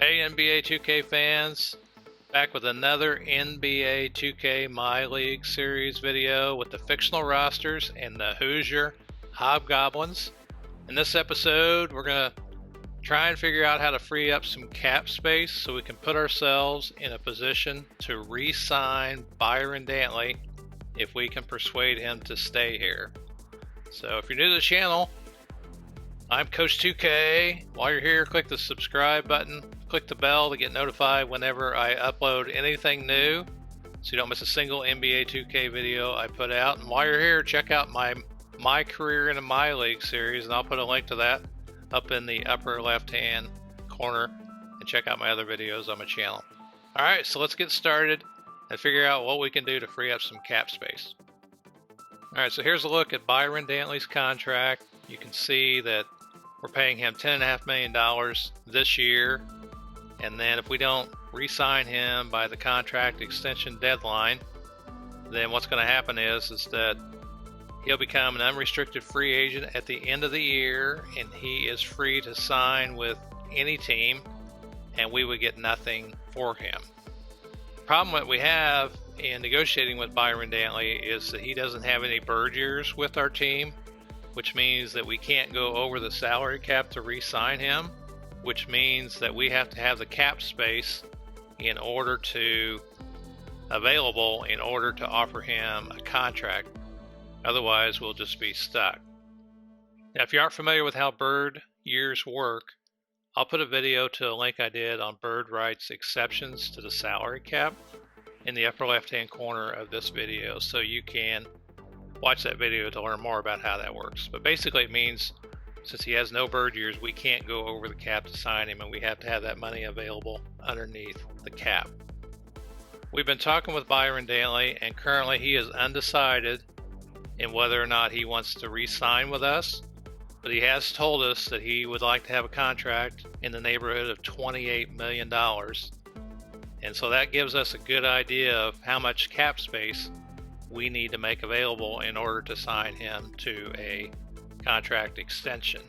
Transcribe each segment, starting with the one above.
Hey NBA 2K fans, back with another NBA 2K MyLeague series video with the fictional rosters and the Hoosier Hobgoblins. In this episode, we're going to try and figure out how to free up some cap space so we can put ourselves in a position to re-sign Byron Dantley if we can persuade him to stay here. So if you're new to the channel, I'm Coach 2K. While you're here, click the subscribe button, click the bell to get notified whenever I upload anything new so you don't miss a single NBA 2K video I put out. And while you're here, check out my Career in a MyLeague series, and I'll put a link to that up in the upper left hand corner, and check out my other videos on my channel. Alright, so let's get started and figure out what we can do to free up some cap space. Alright, so here's a look at Byron Dantley's contract. You can see that we're paying him $10.5 million this year, and then if we don't re-sign him by the contract extension deadline, then what's going to happen is that he'll become an unrestricted free agent at the end of the year, and he is free to sign with any team, and we would get nothing for him. The problem that we have in negotiating with Byron Dantley is that he doesn't have any bird years with our team, which means that we can't go over the salary cap to re-sign him, which means that we have to have the cap space available in order to offer him a contract. Otherwise, we'll just be stuck. Now, if you aren't familiar with how bird years work, I'll put a video to a link I did on bird rights exceptions to the salary cap in the upper left-hand corner of this video, so you can watch that video to learn more about how that works. But basically it means since he has no bird years, we can't go over the cap to sign him, and we have to have that money available underneath the cap. We've been talking with Byron Dantley, and currently he is undecided in whether or not he wants to re-sign with us, but he has told us that he would like to have a contract in the neighborhood of $28 million. And so that gives us a good idea of how much cap space we need to make available in order to sign him to a contract extension.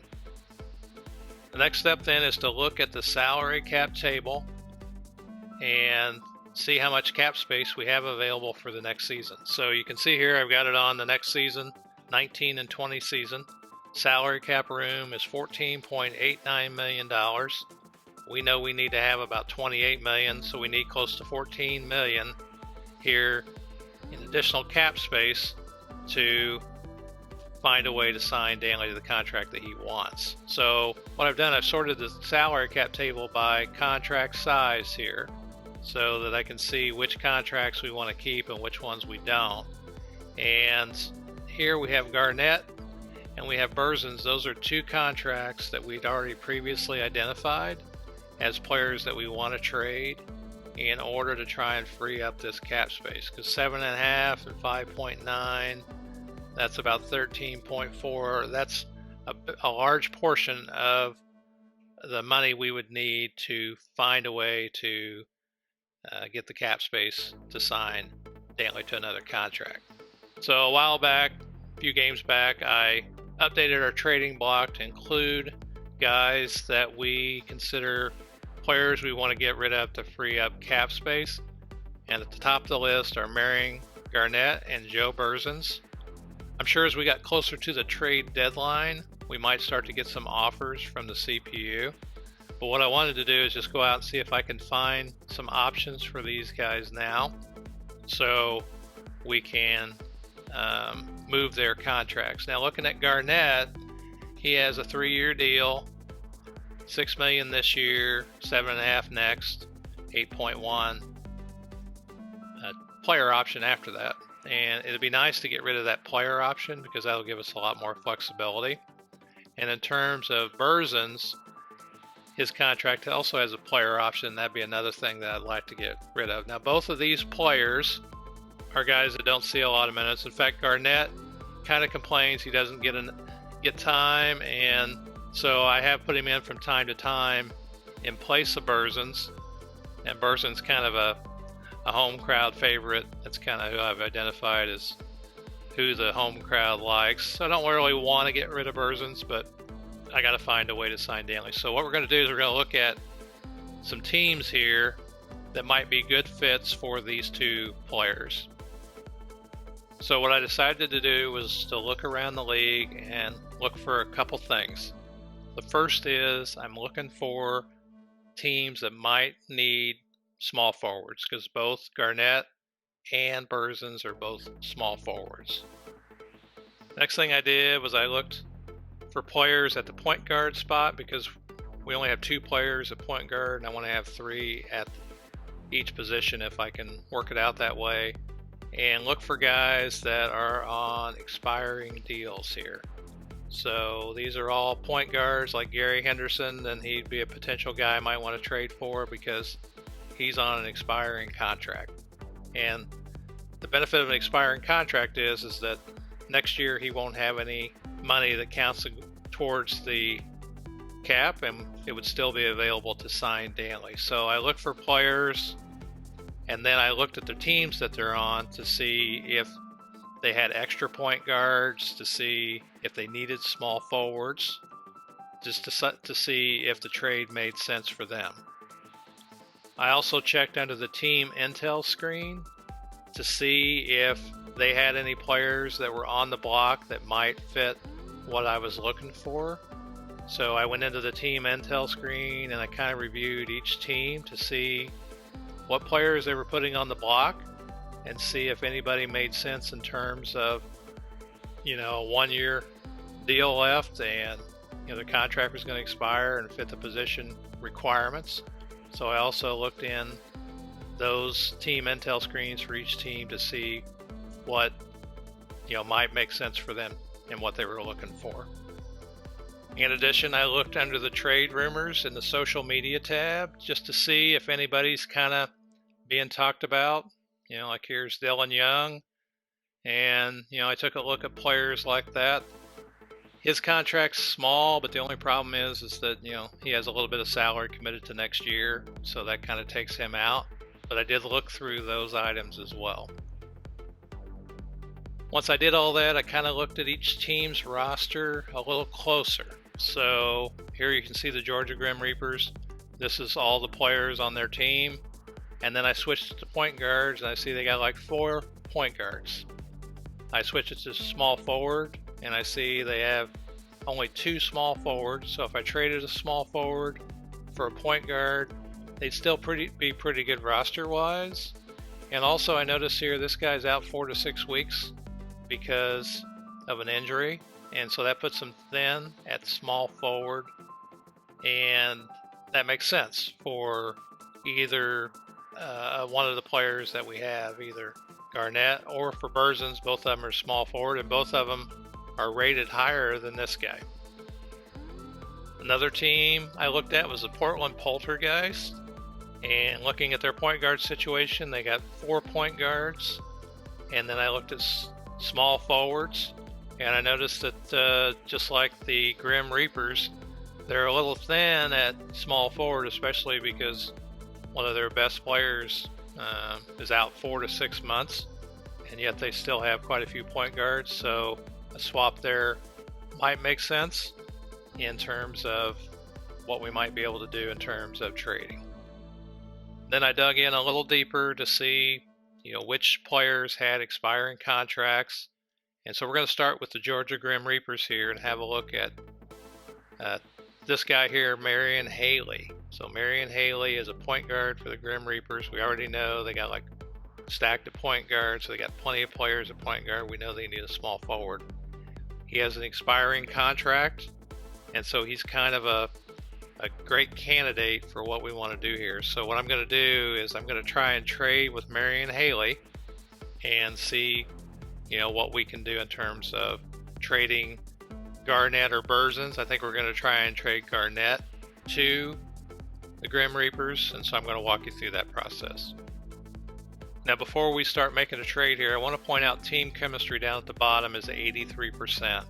The next step then is to look at the salary cap table and see how much cap space we have available for the next season. So you can see here I've got it on the next season, 19 and 20 season. Salary cap room is $14.89 million. We know we need to have about $28 million, so we need close to $14 million here in additional cap space to find a way to sign Dantley to the contract that he wants. So what I've done, I've sorted the salary cap table by contract size here so that I can see which contracts we want to keep and which ones we don't. And here we have Garnett and we have Berzins. Those are two contracts that we'd already previously identified as players that we want to trade in order to try and free up this cap space, because 7.5 and 5.9, that's about 13.4. That's a large portion of the money we would need to find a way to get the cap space to sign Dantley to another contract. So a while back, a few games back, I updated our trading block to include guys that we consider players we want to get rid of to free up cap space. And at the top of the list are Marion Garnett and Joe Berzins. I'm sure as we got closer to the trade deadline, we might start to get some offers from the CPU. But what I wanted to do is just go out and see if I can find some options for these guys now, so we can move their contracts. Now, looking at Garnett, he has a 3-year deal, $6 million this year, 7.5 next, 8.1 player option after that. And it'd be nice to get rid of that player option because that'll give us a lot more flexibility. And in terms of Berzins, his contract also has a player option. That'd be another thing that I'd like to get rid of. Now, both of these players are guys that don't see a lot of minutes. In fact, Garnett kind of complains he doesn't get time, and so I have put him in from time to time in place of Berzins. And Berzin's kind of a home crowd favorite. That's kind of who I've identified as who the home crowd likes. So I don't really want to get rid of Berzins, but I got to find a way to sign Dantley. So what we're going to do is we're going to look at some teams here that might be good fits for these two players. So what I decided to do was to look around the league and look for a couple things. The first is I'm looking for teams that might need small forwards, because both Garnett and Berzins are both small forwards. Next thing I did was I looked for players at the point guard spot, because we only have 2 players at point guard and I want to have 3 at each position if I can work it out that way, and look for guys that are on expiring deals here. So these are all point guards like Gary Henderson, and he'd be a potential guy I might want to trade for because he's on an expiring contract. And the benefit of an expiring contract is that next year he won't have any money that counts towards the cap, and it would still be available to sign Dantley. So I looked for players, and then I looked at the teams that they're on to see if they had extra point guards, to see if they needed small forwards, just to see if the trade made sense for them. I also checked under the team intel screen to see if they had any players that were on the block that might fit what I was looking for. So I went into the team intel screen and I kind of reviewed each team to see what players they were putting on the block and see if anybody made sense in terms of, a 1-year deal left, and the contract was going to expire and fit the position requirements. So I also looked in those team intel screens for each team to see what might make sense for them and what they were looking for. In addition, I looked under the trade rumors in the social media tab just to see if anybody's kind of being talked about. Like here's Dylan Young, and I took a look at players like that. His contract's small, but the only problem is that he has a little bit of salary committed to next year, so that kind of takes him out. But I did look through those items as well. Once I did all that, I kind of looked at each team's roster a little closer. So here you can see the Georgia Grim Reapers. This is all the players on their team. And then I switched to point guards, and I see they got like 4 point guards. I switched it to small forward, and I see they have only 2 small forwards. So if I traded a small forward for a point guard, they'd still be pretty good roster-wise. And also I notice here this guy's out 4 to 6 weeks because of an injury, and so that puts them thin at small forward, and that makes sense for either one of the players that we have, either Garnett or for Berzins. Both of them are small forward, and both of them are rated higher than this guy. Another team I looked at was the Portland Poltergeist, and looking at their point guard situation, they got 4 point guards, and then I looked at small forwards, and I noticed that just like the Grim Reapers, they're a little thin at small forward, especially because one of their best players is out 4 to 6 months, and yet they still have quite a few point guards. So a swap there might make sense in terms of what we might be able to do in terms of trading. Then I dug in a little deeper to see which players had expiring contracts. And so we're going to start with the Georgia Grim Reapers here and have a look at this guy here, Marion Haley. So Marion Haley is a point guard for the Grim Reapers. We already know they got like stacked at point guard, so they got plenty of players at point guard. We know they need a small forward. He has an expiring contract, and so he's kind of a great candidate for what we want to do here. So what I'm going to do is I'm going to try and trade with Marion Haley and see what we can do in terms of trading Garnett or Berzins. I think we're going to try and trade Garnett to the Grim Reapers, and so I'm going to walk you through that process. Now before we start making a trade here, I want to point out team chemistry down at the bottom is 83%.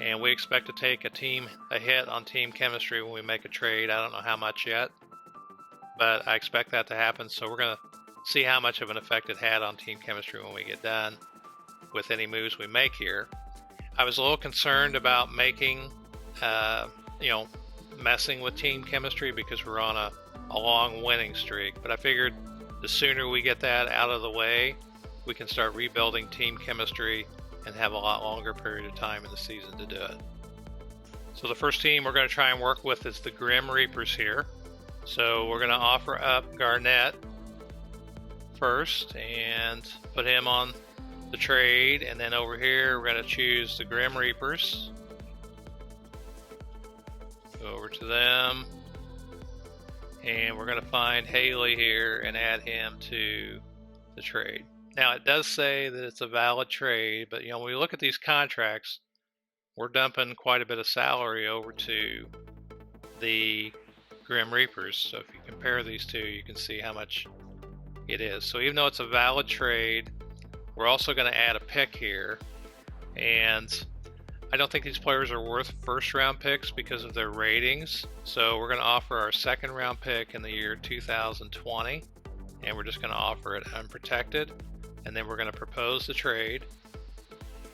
And we expect to take a hit on team chemistry when we make a trade. I don't know how much yet, but I expect that to happen. So we're going to see how much of an effect it had on team chemistry when we get done with any moves we make here. I was a little concerned about making, messing with team chemistry because we're on a long winning streak. But I figured the sooner we get that out of the way, we can start rebuilding team chemistry and have a lot longer period of time in the season to do it. So the first team we're going to try and work with is the Grim Reapers here. So we're going to offer up Garnett first and put him on the trade, and then over here we're going to choose the Grim Reapers. Go over to them, and we're going to find Haley here and add him to the trade. Now it does say that it's a valid trade, but when we look at these contracts, we're dumping quite a bit of salary over to the Grim Reapers. So if you compare these two, you can see how much it is. So even though it's a valid trade, we're also going to add a pick here, and I don't think these players are worth first round picks because of their ratings. So we're going to offer our second round pick in the year 2020, and we're just going to offer it unprotected, and then we're going to propose the trade,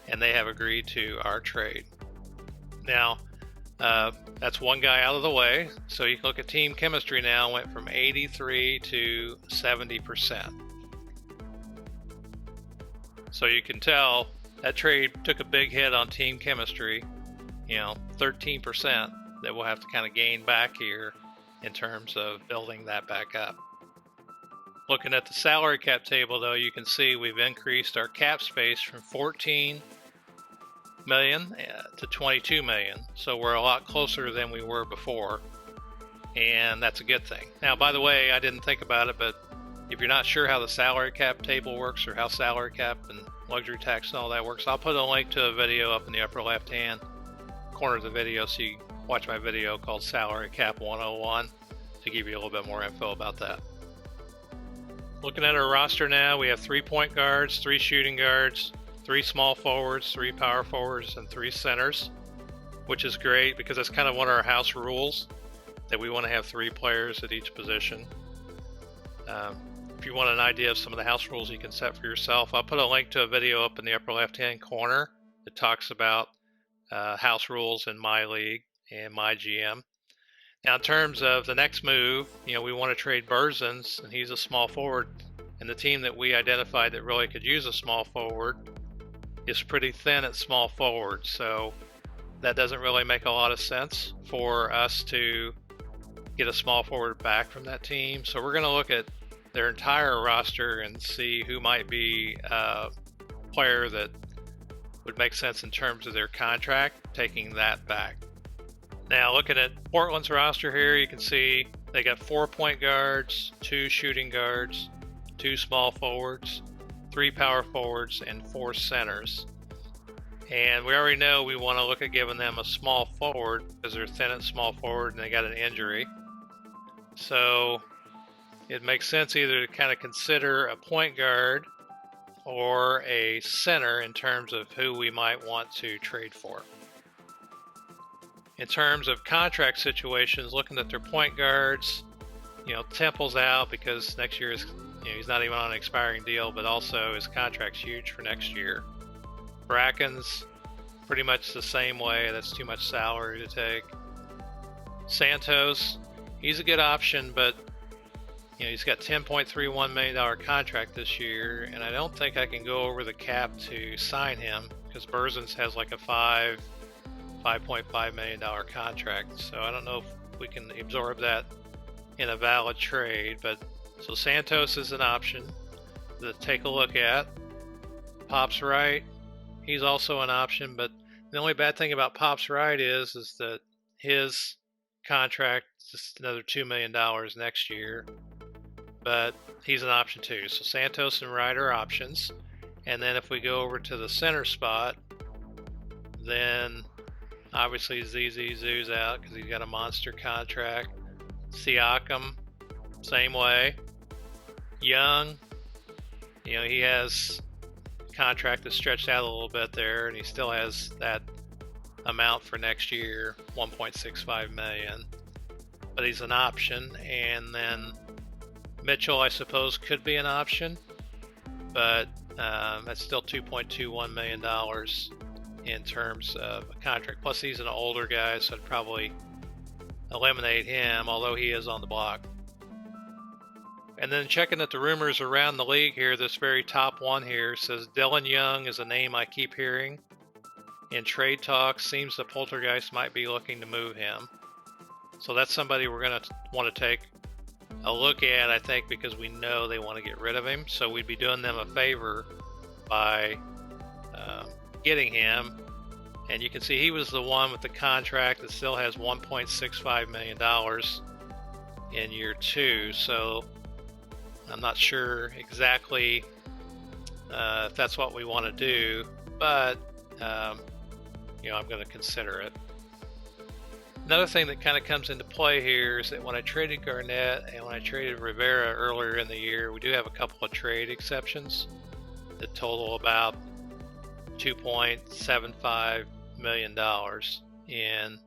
and they have agreed to our trade. Now that's one guy out of the way, so you can look at team chemistry now. Went from 83 to 70%. So you can tell that trade took a big hit on team chemistry, 13% that we'll have to kind of gain back here in terms of building that back up. Looking at the salary cap table, though, you can see we've increased our cap space from 14 million to 22 million. So we're a lot closer than we were before, and that's a good thing. Now, by the way, I didn't think about it, but if you're not sure how the salary cap table works or how salary cap and luxury tax and all that works, I'll put a link to a video up in the upper left hand corner of the video so you can watch my video called Salary Cap 101 to give you a little bit more info about that. Looking at our roster now, we have 3 point guards, 3 shooting guards, 3 small forwards, 3 power forwards, and 3 centers, which is great because that's kind of one of our house rules, that we want to have 3 players at each position. If you want an idea of some of the house rules you can set for yourself, I'll put a link to a video up in the upper left-hand corner that talks about house rules in MyLeague and MyGM. Now, in terms of the next move, we want to trade Berzins, and he's a small forward, and the team that we identified that really could use a small forward is pretty thin at small forward, so that doesn't really make a lot of sense for us to get a small forward back from that team. So we're going to look at their entire roster and see who might be a player that would make sense in terms of their contract, taking that back. Now, looking at Portland's roster here, you can see they got 4 point guards, 2 shooting guards, 2 small forwards, 3 power forwards, and 4 centers. And we already know we want to look at giving them a small forward because they're thin at small forward and they got an injury. So it makes sense either to kind of consider a point guard or a center in terms of who we might want to trade for. In terms of contract situations, looking at their point guards, Temple's out because next year is, he's not even on an expiring deal, but also his contract's huge for next year. Bracken's pretty much the same way. That's too much salary to take. Santos, he's a good option, but he's got $10.31 million contract this year, and I don't think I can go over the cap to sign him because Berzins has like a $5.5 million contract. So I don't know if we can absorb that in a valid trade. But so Santos is an option to take a look at. Pops Wright, he's also an option, but the only bad thing about Pops Wright is that his contract is just another $2 million next year. But he's an option too. So Santos and Wright are options. And then if we go over to the center spot, then obviously ZZ's out because he's got a monster contract. Siakam, same way. Young, he has a contract that's stretched out a little bit there, and he still has that amount for next year, $1.65 million. But he's an option. And then Mitchell, I suppose, could be an option, but that's still $2.21 million in terms of a contract. Plus, he's an older guy, so I'd probably eliminate him, although he is on the block. And then checking at the rumors around the league here, this very top one here says Dylan Young is a name I keep hearing. In trade talks, seems the Poltergeist might be looking to move him. So that's somebody we're going to want to take a look at, I think, because we know they want to get rid of him. So we'd be doing them a favor by getting him. And you can see he was the one with the contract that still has $1.65 million in year 2. So I'm not sure exactly if that's what we want to do, but you know, I'm going to consider it. Another thing that kind of comes into play here is that when I traded Garnett and when I traded Rivera earlier in the year, we do have a couple of trade exceptions that total about $2.75 million in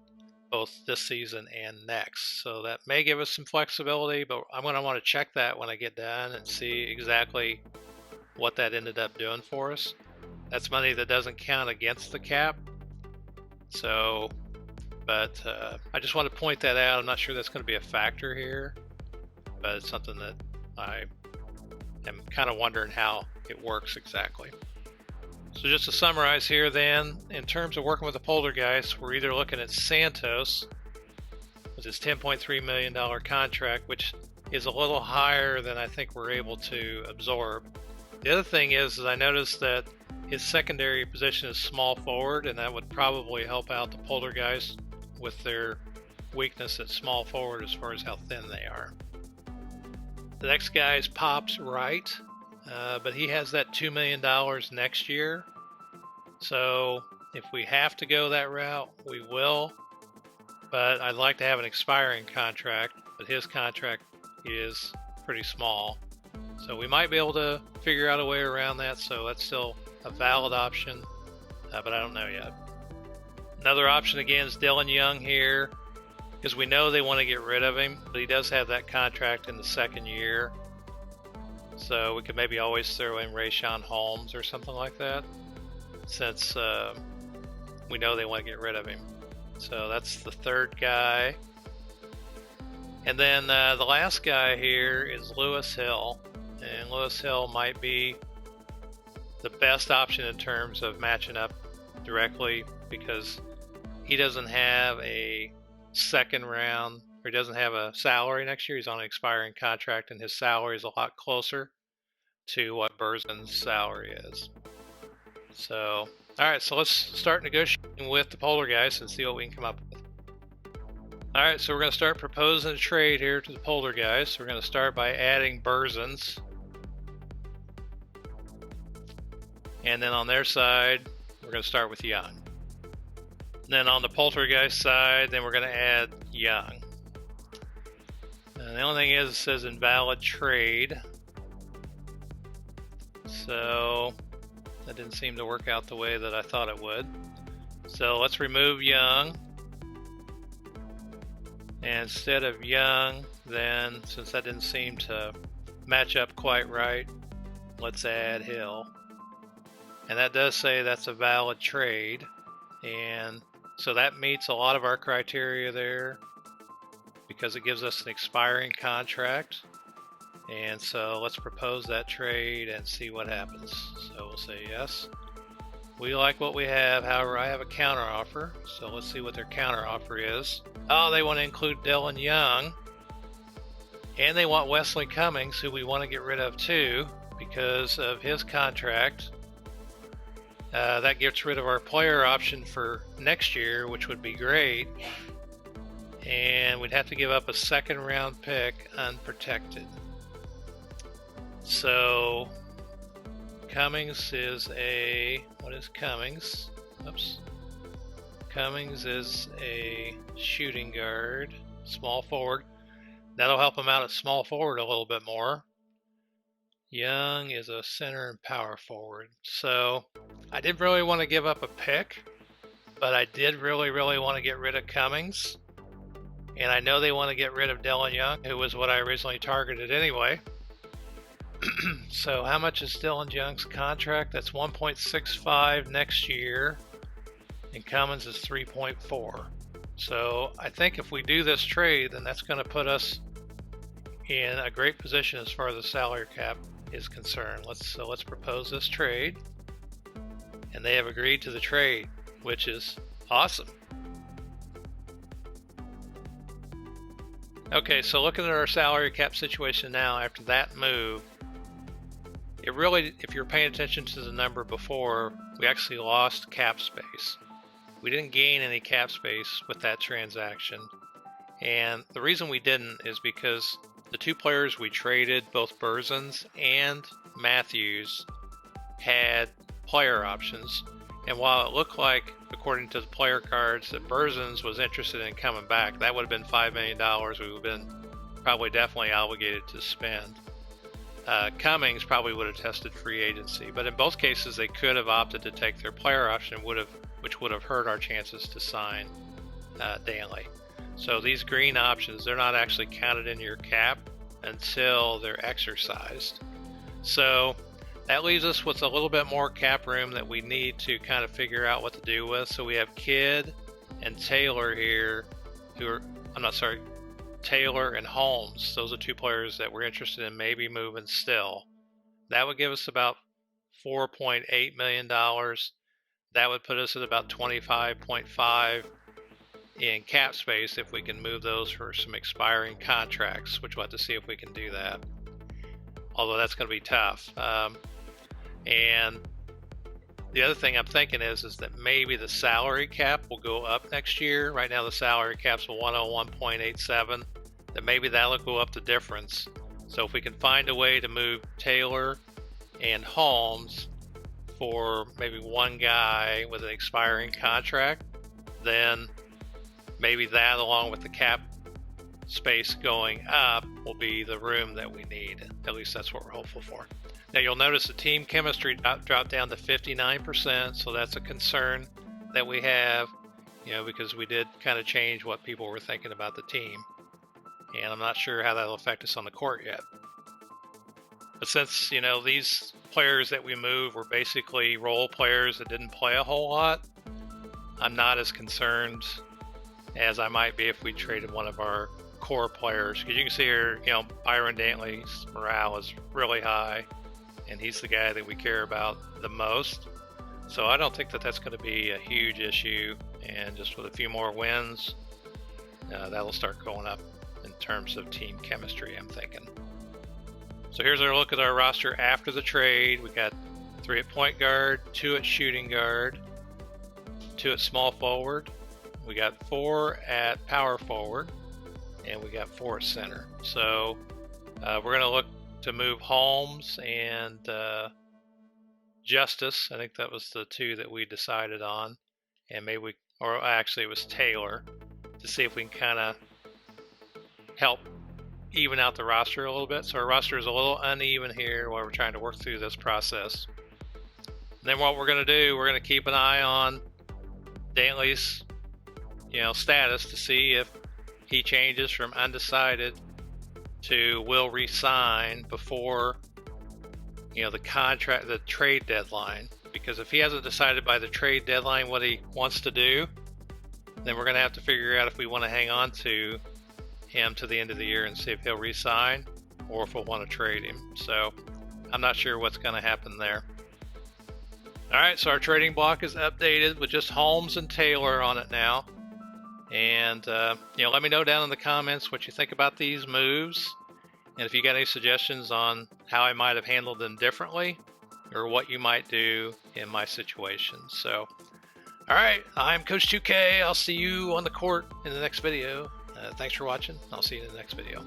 both this season and next. So that may give us some flexibility, but I'm going to want to check that when I get done and see exactly what that ended up doing for us. That's money that doesn't count against the cap. So, but I just want to point that out. I'm not sure that's going to be a factor here, but it's something that I am kind of wondering how it works exactly. So just to summarize here then, in terms of working with the Poltergeist, we're either looking at Santos with his $10.3 million contract, which is a little higher than I think we're able to absorb. The other thing is I noticed that his secondary position is small forward, and that would probably help out the Poltergeist with their weakness at small forward as far as how thin they are. The next guy is Pop's Right. But he has that $2 million next year. So if we have to go that route, we will. But I'd like to have an expiring contract, but his contract is pretty small. So we might be able to figure out a way around that. So that's still a valid option, but I don't know yet. Another option again is Dylan Young here, because we know they want to get rid of him, but he does have that contract in the second year. So we could maybe always throw in Rayshawn Holmes or something like that, since we know they want to get rid of him. So that's the third guy. And then the last guy here is Lewis Hill. And Lewis Hill might be the best option in terms of matching up directly, because he doesn't have a second round, or he doesn't have a salary next year. He's on an expiring contract, and his salary is a lot closer to what Berzin's salary is. So, all right, so let's start negotiating with the Poltergeist and see what we can come up with. All right, so we're going to start proposing a trade here to the Poltergeist. We're going to start by adding Berzin's. And then on their side, we're going to start with Young. Then on the Poltergeist side, then we're going to add Young. And the only thing is, it says invalid trade. So that didn't seem to work out the way that I thought it would. So let's remove Young. And instead of Young, then, since that didn't seem to match up quite right, let's add Hill. And that does say that's a valid trade. And so that meets a lot of our criteria there, because it gives us an expiring contract. And so let's propose that trade and see what happens. So we'll say yes. We like what we have. However, I have a counter offer. So let's see what their counter offer is. Oh, they want to include Dylan Young. And they want Wesley Cummings, who we want to get rid of too, because of his contract. That gets rid of our player option for next year, which would be great. And we'd have to give up a second round pick unprotected. So Cummings is a, what is Cummings? Oops. Cummings is a shooting guard, small forward. That'll help him out at small forward a little bit more. Young is a center and power forward. So I didn't really want to give up a pick, but I did really want to get rid of Cummings. And I know they want to get rid of Dylan Young, who was what I originally targeted anyway. So how much is Dylan Young's contract? That's 1.65 next year, and Cummins is 3.4. So I think if we do this trade, then that's going to put us in a great position as far as the salary cap is concerned. Let's propose this trade, and they have agreed to the trade, which is awesome. Okay, so looking at our salary cap situation now after that move, it really, if you're paying attention to the number before, we actually lost cap space. We didn't gain any cap space with that transaction. And the reason we didn't is because the two players we traded, both Berzins and Matthews, had player options. And while it looked like, according to the player cards, that Berzins was interested in coming back, that would have been $5 million we would have been probably definitely obligated to spend. Cummings probably would have tested free agency, but in both cases they could have opted to take their player option, which would have hurt our chances to sign Dantley. So these green options, they're not actually counted in your cap until they're exercised. So that leaves us with a little bit more cap room that we need to kind of figure out what to do with. So we have Kidd and Taylor here, Taylor and Holmes. Those are two players that we're interested in maybe moving still. That would give us about $4.8 million. That would put us at about 25.5 in cap space if we can move those for some expiring contracts, which we'll have to see if we can do that. Although that's going to be tough. And the other thing I'm thinking is that maybe the salary cap will go up next year. Right now the salary cap's 101.87. That maybe that'll go up the difference. So if we can find a way to move Taylor and Holmes for maybe one guy with an expiring contract, then maybe that, along with the cap space going up, will be the room that we need. At least that's what we're hopeful for. Now you'll notice the team chemistry dropped down to 59%, so that's a concern that we have, because we did kind of change what people were thinking about the team. And I'm not sure how that'll affect us on the court yet. But since, these players that we move were basically role players that didn't play a whole lot, I'm not as concerned as I might be if we traded one of our core players. Because you can see here, Byron Dantley's morale is really high, and he's the guy that we care about the most. So I don't think that that's going to be a huge issue, and just with a few more wins, that'll start going up in terms of team chemistry, I'm thinking. So here's our look at our roster after the trade. We got 3 at point guard, 2 at shooting guard, 2 at small forward. We got 4 at power forward, and we got 4 at center. So we're going to look to move Holmes and Justice. I think that was the 2 that we decided on, and it was Taylor, to see if we can kind of help even out the roster a little bit. So our roster is a little uneven here while we're trying to work through this process. And then what we're going to do, we're going to keep an eye on Dantley's status to see if he changes from undecided to will resign before the trade deadline. Because if he hasn't decided by the trade deadline what he wants to do, then we're going to have to figure out if we want to hang on to him to the end of the year and see if he'll resign or if we'll want to trade him. So I'm not sure what's going to happen there. Alright, so our trading block is updated with just Holmes and Taylor on it now. And let me know down in the comments what you think about these moves, and if you got any suggestions on how I might have handled them differently or what you might do in my situation. So alright, I'm Coach 2K. I'll see you on the court in the next video. Thanks for watching. I'll see you in the next video.